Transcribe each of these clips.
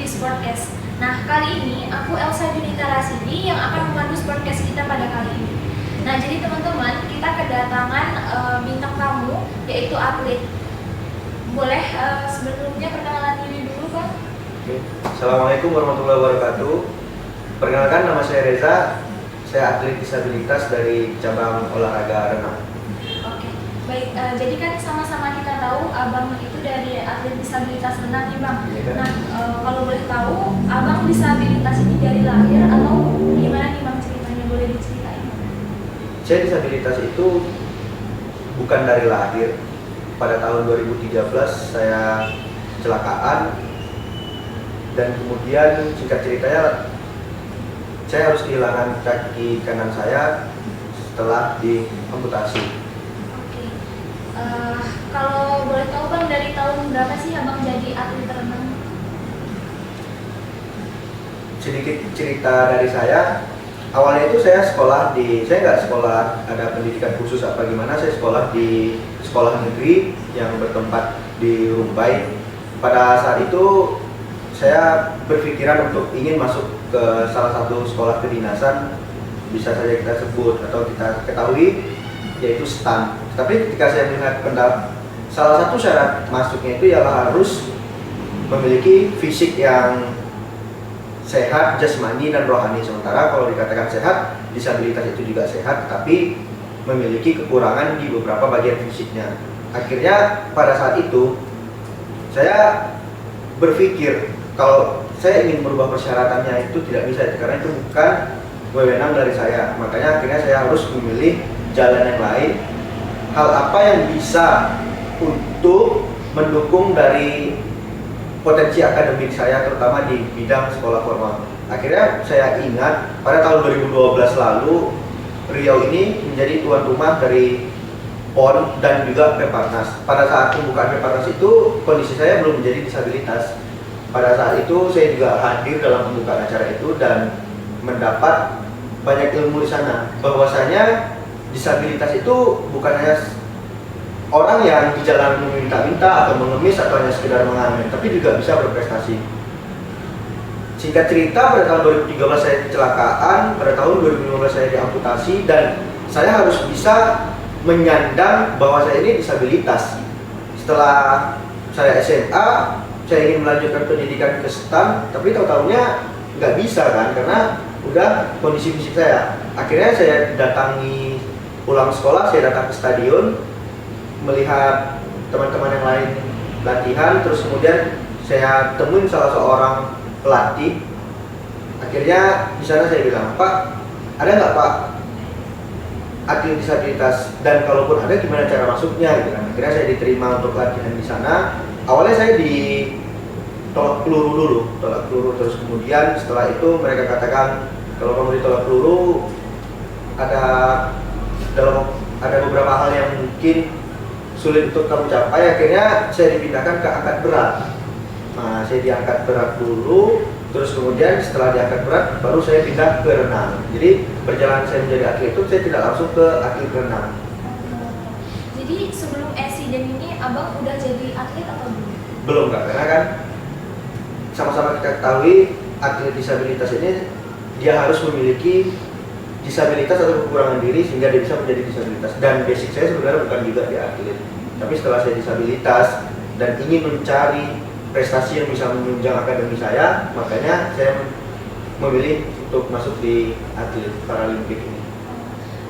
di Sportcast. Nah, kali ini aku Elsa Junita Rasidi yang akan memandu Sportcast kita pada kali ini. Nah, jadi teman-teman, kita kedatangan bintang tamu, yaitu atlet. Boleh sebelumnya perkenalan diri dulu, Pak? Assalamualaikum warahmatullahi wabarakatuh. Perkenalkan, nama saya Reza. Saya atlet disabilitas dari cabang olahraga renang. Oke, baik. Jadi kan sama-sama kita tahu Abang itu dari atlet disabilitas renang nih, Bang. Iya. Nah, kalau boleh tahu, Abang disabilitas ini dari lahir atau gimana nih, Bang, ceritanya? Boleh diceritain? Saya disabilitas itu bukan dari lahir. Pada tahun 2013 saya kecelakaan dan kemudian singkat ceritanya saya harus kehilangan kaki kanan saya setelah diamputasi. Oke. Kalau boleh tahu, Bang, dari tahun berapa sih Abang jadi atlet renang? Sedikit cerita dari saya. Awalnya itu saya nggak sekolah ada pendidikan khusus apa gimana. Saya sekolah di sekolah negeri yang bertempat di Rumbai. Pada saat itu saya berpikiran untuk ingin masuk ke salah satu sekolah kedinasan, bisa saja kita sebut atau kita ketahui, yaitu STAN. Tapi ketika saya melihat salah satu syarat masuknya itu ialah harus memiliki fisik yang sehat, jasmani dan rohani. Sementara kalau dikatakan sehat, disabilitas itu juga sehat, tapi memiliki kekurangan di beberapa bagian fisiknya. Akhirnya pada saat itu saya berpikir kalau saya ingin merubah persyaratannya itu tidak bisa, karena itu bukan wewenang dari saya. Makanya akhirnya saya harus memilih jalan yang lain. Hal apa yang bisa untuk mendukung dari potensi akademik saya, terutama di bidang sekolah formal. Akhirnya saya ingat pada tahun 2012 lalu Riau ini menjadi tuan rumah dari PON dan juga Peparnas. Pada saat pembukaan Peparnas itu kondisi saya belum menjadi disabilitas. Pada saat itu saya juga hadir dalam pembukaan acara itu dan mendapat banyak ilmu di sana. Bahwasanya disabilitas itu bukan hanya orang yang di jalan meminta-minta atau mengemis atau hanya sekedar mengamen, tapi juga bisa berprestasi. Singkat cerita, pada tahun 2013 saya kecelakaan, pada tahun 2015 saya diamputasi dan saya harus bisa menyandang bahwa saya ini disabilitas. Setelah saya SMA, saya ingin melanjutkan pendidikan ke STAN, tapi tahu-tahunya nggak bisa kan, karena udah kondisi fisik saya. Akhirnya saya datangi pulang sekolah, saya datang ke stadion, melihat teman-teman yang lain latihan, terus kemudian saya temuin salah seorang pelatih. Akhirnya di sana saya bilang, "Pak, ada nggak Pak atlet disabilitas? Dan kalaupun ada, gimana cara masuknya?" Gitu kan. Akhirnya saya diterima untuk latihan di sana. Awalnya saya ditolak peluru dulu, terus kemudian setelah itu mereka katakan kalau kamu ditolak peluru ada beberapa hal yang mungkin sulit untuk kamu capai. Akhirnya saya dipindahkan ke angkat berat. Nah, saya diangkat berat dulu, terus kemudian setelah diangkat berat baru saya pindah ke renang. Jadi perjalanan saya menjadi atlet itu saya tidak langsung ke atlet renang. Jadi sebelum insiden ini Abang udah jadi atlet atau belum? Belum Kak, karena kan sama-sama kita ketahui atlet disabilitas ini dia harus memiliki disabilitas atau kekurangan diri sehingga dia bisa menjadi disabilitas. Dan basic saya sebenarnya bukan juga di atlet, tapi setelah saya disabilitas dan ingin mencari prestasi yang bisa menunjang akademi saya, makanya saya memilih untuk masuk di atlet Paralimpik ini.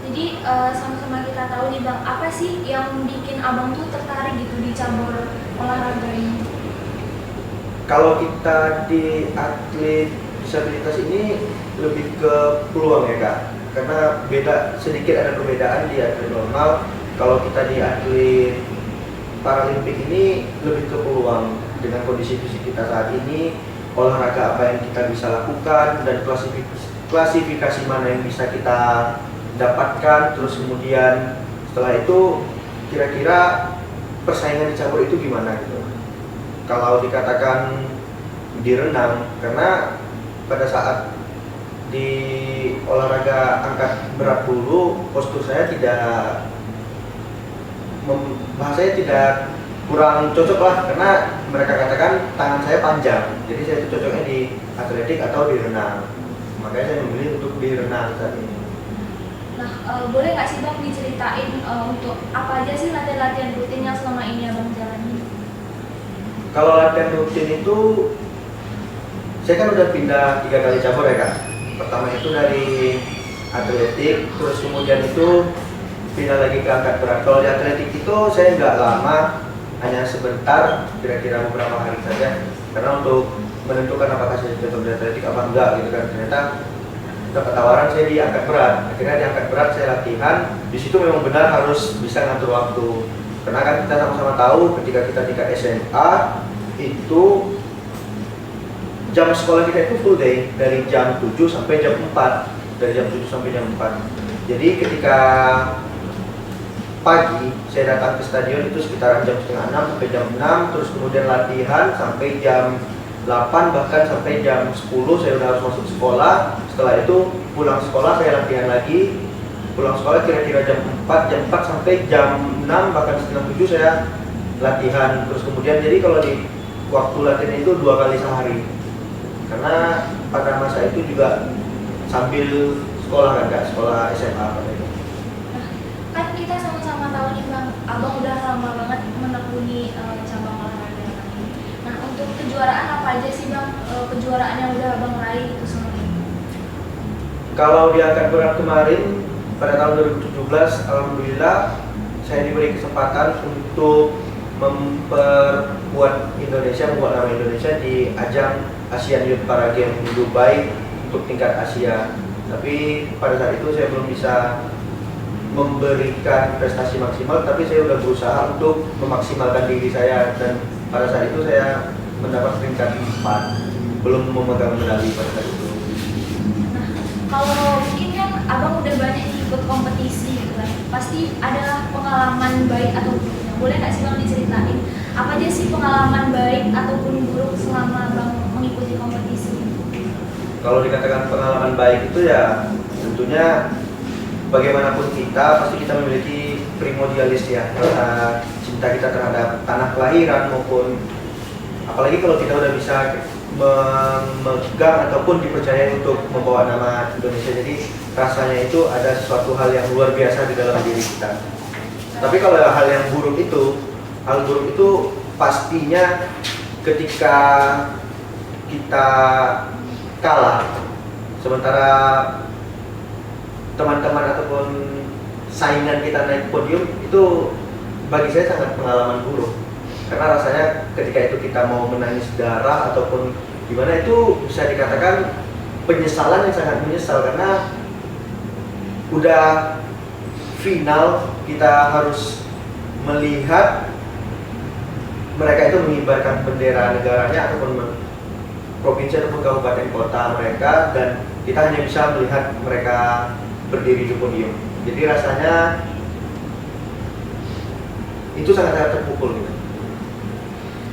Jadi sama-sama kita tahu nih Bang, apa sih yang bikin Abang tuh tertarik gitu di cabur olahraga ini? Kalau kita di atlet disabilitas ini lebih ke peluang ya Kak, karena sedikit ada perbedaan di atlet normal. Kalau kita di atlet Paralimpik ini lebih ke peluang. Dengan kondisi fisik kita saat ini, olahraga apa yang kita bisa lakukan dan klasifikasi mana yang bisa kita dapatkan, terus kemudian setelah itu kira-kira persaingan di cabur itu gimana gitu. Kalau dikatakan di renang, karena pada saat di olahraga angkat berat dulu, postur saya bahasanya tidak kurang cocok lah, karena mereka katakan tangan saya panjang, jadi saya itu cocoknya di atletik atau di renang, makanya saya memilih untuk di renang saat ini. Nah, boleh nggak sih Bang diceritain untuk apa aja sih latihan-latihan rutin yang selama ini Abang jalani? Kalau latihan rutin itu, saya kan udah pindah 3 kali cabur ya Kak. Pertama itu dari atletik, terus kemudian itu pindah lagi ke angkat berat. Kalau di atletik itu saya nggak lama, hanya sebentar, kira-kira beberapa hari saja. Karena untuk menentukan apakah saya cocok di atletik apa enggak gitu kan. Ternyata dapat tawaran saya di angkat berat. Akhirnya di angkat berat saya latihan. Di situ memang benar harus bisa ngatur waktu. Karena kan kita sama-sama tahu ketika kita tingkat SMA itu jam sekolah kita itu full day dari jam 7 sampai jam 4. Dari jam 7 sampai jam 4. Jadi ketika pagi saya datang ke stadion itu sekitaran jam setengah 6 sampai jam 6, terus kemudian latihan sampai jam 8, bahkan sampai jam 10 saya udah harus masuk sekolah. Setelah itu pulang sekolah saya latihan lagi. Pulang sekolah kira-kira jam 4 sampai jam 6, bahkan setengah 7 saya latihan. Terus kemudian jadi kalau di waktu latihan itu 2 kali sehari. Karena pada masa itu juga sambil sekolah kan Kak, sekolah SMA pada itu. Kan kita sama-sama tahu nih Bang, Abang udah lama banget menekuni cabang olahraga ini. Nah, untuk kejuaraan apa aja sih Bang, kejuaraan yang udah Abang raih itu semua ini? Kalau di angkat berat kemarin pada tahun 2017, alhamdulillah saya diberi kesempatan untuk memperkuat Indonesia, membuat nama Indonesia di ajang Asian Youth Para Games di Dubai untuk tingkat Asia. Tapi pada saat itu saya belum bisa memberikan prestasi maksimal, tapi saya sudah berusaha untuk memaksimalkan diri saya, dan pada saat itu saya mendapat peringkat 4, belum memegang medali pada saat itu. Nah, kalau mungkin kan Abang udah banyak ikut kompetisi gitu kan, pasti ada pengalaman baik atau buruknya. Boleh nggak sih Bang diceritain apa aja sih pengalaman baik ataupun buruk selama Bang mengikuti kompetisi? Kalau dikatakan pengalaman baik itu ya tentunya bagaimanapun kita pasti kita memiliki primordialis ya, rasa cinta kita terhadap tanah kelahiran, maupun apalagi kalau kita udah bisa memegang ataupun dipercaya untuk membawa nama Indonesia, jadi rasanya itu ada sesuatu hal yang luar biasa di dalam diri kita. Tapi kalau hal yang buruk itu pastinya ketika kita kalah, sementara teman-teman ataupun saingan kita naik podium, itu bagi saya sangat pengalaman buruk. Karena rasanya ketika itu kita mau menangis darah ataupun gimana, itu bisa dikatakan penyesalan yang sangat menyesal, karena udah final kita harus melihat mereka itu mengibarkan bendera negaranya ataupun provinsi ataupun kabupaten kota mereka, dan kita hanya bisa melihat mereka berdiri di podium. Jadi rasanya itu sangat terpukul gitu.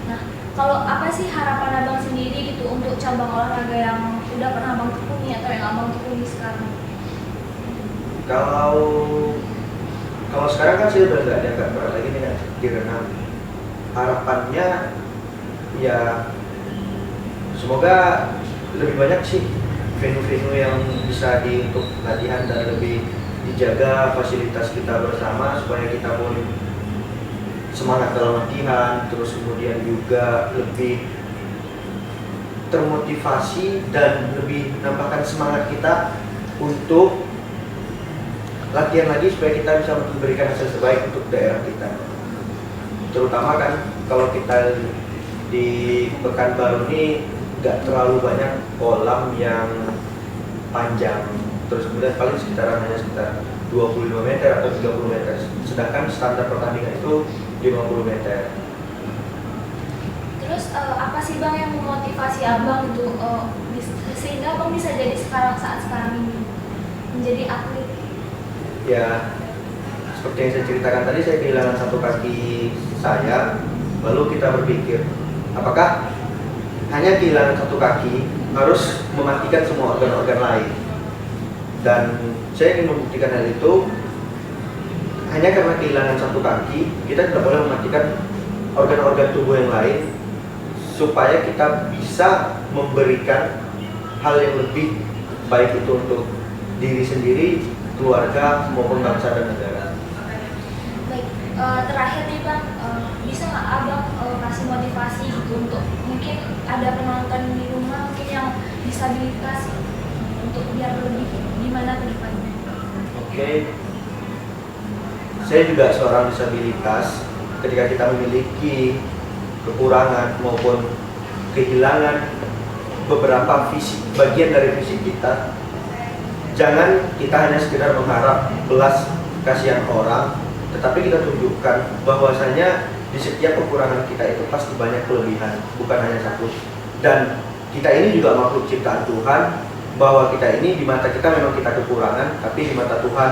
Nah, kalau apa sih harapan Abang sendiri gitu untuk cabang olahraga yang udah pernah Abang tekuni atau yang Abang tekuni sekarang? Kalau sekarang kan saya udah nggak diangkat berat lagi nih di renang. Harapannya ya semoga lebih banyak sih venue-venue yang bisa untuk latihan dan lebih dijaga fasilitas kita bersama, supaya kita pun semangat dalam latihan, terus kemudian juga lebih termotivasi dan lebih menambahkan semangat kita untuk latihan lagi, supaya kita bisa memberikan hasil terbaik untuk daerah kita. Terutama kan kalau kita di Pekanbaru ini nggak terlalu banyak kolam yang panjang, terus kemudian paling hanya sekitar 25 meter atau 30 meter, sedangkan standar pertandingan itu 50 meter. Terus apa sih Bang yang memotivasi Abang itu sehingga Abang bisa jadi saat sekarang ini menjadi atlet? Ya, seperti yang saya ceritakan tadi, saya kehilangan satu kaki saya, lalu kita berpikir, apakah hanya kehilangan satu kaki harus mematikan semua organ-organ lain? Dan saya ingin membuktikan hal itu. Hanya karena kehilangan satu kaki, kita tidak boleh mematikan organ-organ tubuh yang lain supaya kita bisa memberikan hal yang lebih baik itu untuk diri sendiri, keluarga maupun bangsa dan negara. Baik, terakhir nih Bang, bisa nggak Abang kasih motivasi gitu untuk mungkin ada penonton di rumah mungkin yang disabilitas untuk biar lebih gimana ke depannya? Oke, saya juga seorang disabilitas. Ketika kita memiliki kekurangan maupun kehilangan beberapa fisik, bagian dari fisik kita, jangan kita hanya sekedar mengharap belas kasihan orang, tetapi kita tunjukkan bahwasanya di setiap kekurangan kita itu pasti banyak kelebihan, bukan hanya satu. Dan kita ini juga makhluk ciptaan Tuhan, bahwa kita ini di mata kita memang kita kekurangan, tapi di mata Tuhan,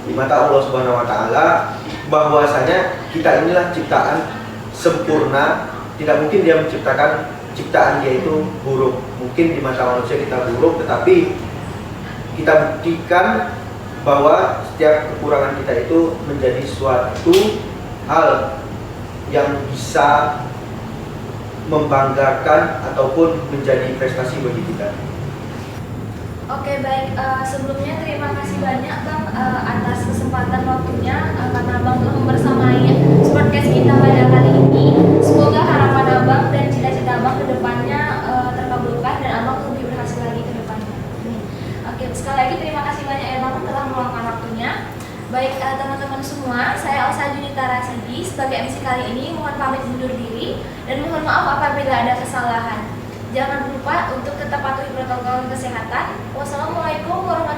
di mata Allah Subhanahu wa taala, bahwasanya kita inilah ciptaan sempurna. Tidak mungkin dia menciptakan ciptaan dia itu buruk. Mungkin di mata manusia kita buruk, tetapi kita buktikan bahwa setiap kekurangan kita itu menjadi suatu hal yang bisa membanggakan ataupun menjadi prestasi bagi kita. Oke baik, sebelumnya terima kasih banyak Bang atas kesempatan waktunya karena Abang telah membersamai podcast kita pada kali ini. Semoga harapan Abang dan cita-cita Abang ke depannya terkabulkan dan Abang lebih berhasil lagi ke depannya. Oke, sekali lagi terima kasih banyak ya Bang telah meluangkan waktunya. Baik teman-teman semua, saya Elsa Junita Rasidi sebagai MC kali ini mohon pamit undur diri dan mohon maaf apabila ada kesalahan. Jangan lupa untuk tetap patuhi protokol kesehatan. Wassalamualaikum warahmatullahi wabarakatuh.